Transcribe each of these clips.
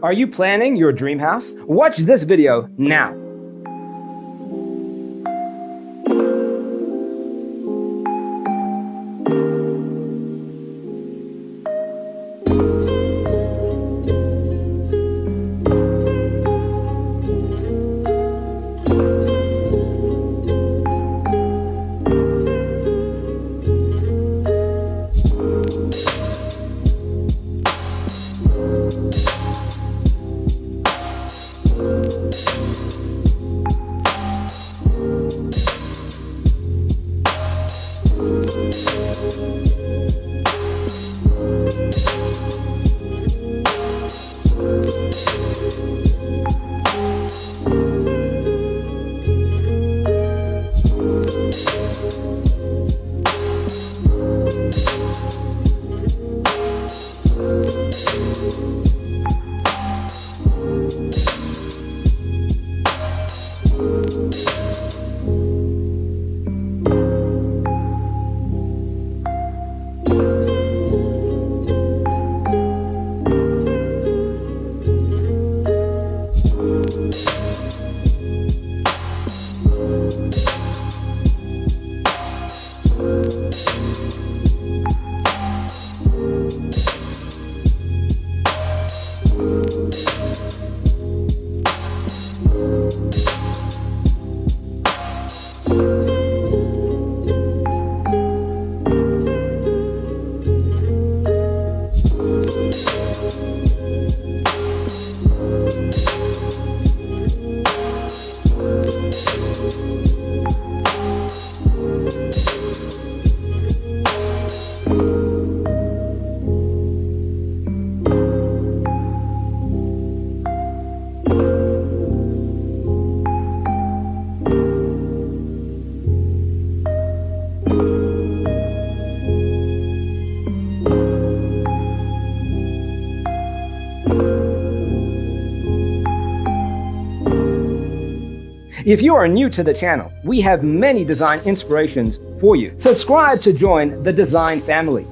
Are you planning your dream house? Watch this video now. If you are new to the channel, we have many design inspirations for you. Subscribe to join the design family.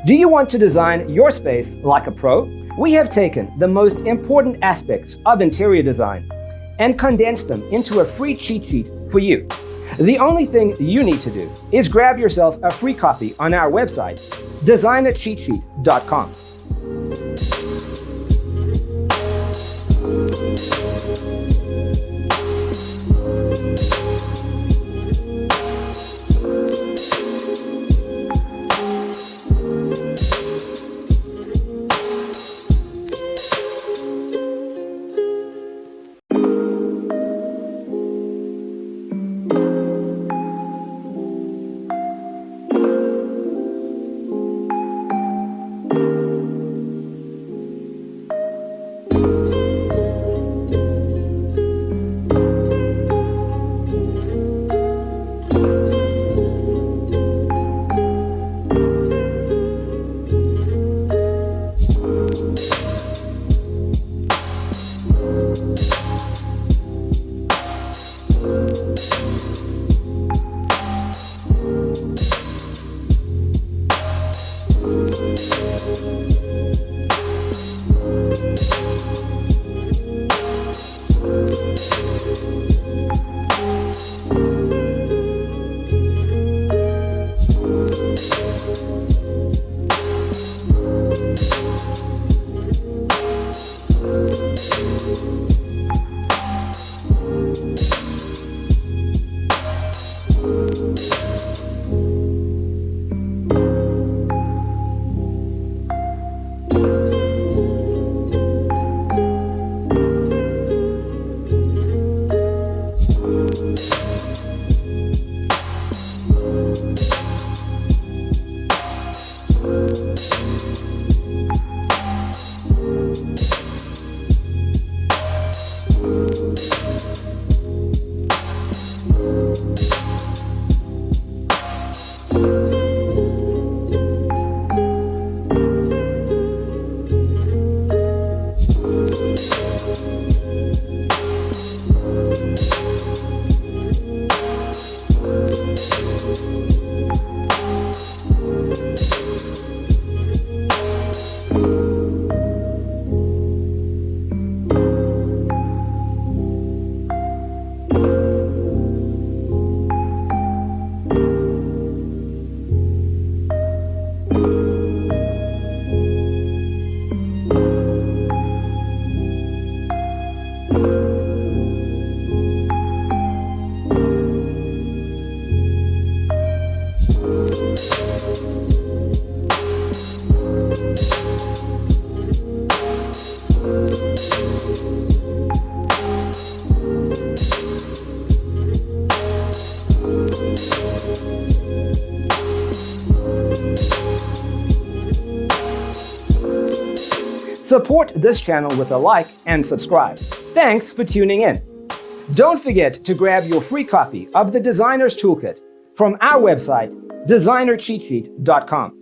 Do you want to design your space like a pro? We have taken the most important aspects of interior design and condensed them into a free cheat sheet for you. The only thing you need to do is grab yourself a free copy on our website, designercheatsheet.com. Support this channel with a like and subscribe. Thanks for tuning in. Don't forget to grab your free copy of the Designer's Toolkit from our website, designercheatsheet.com.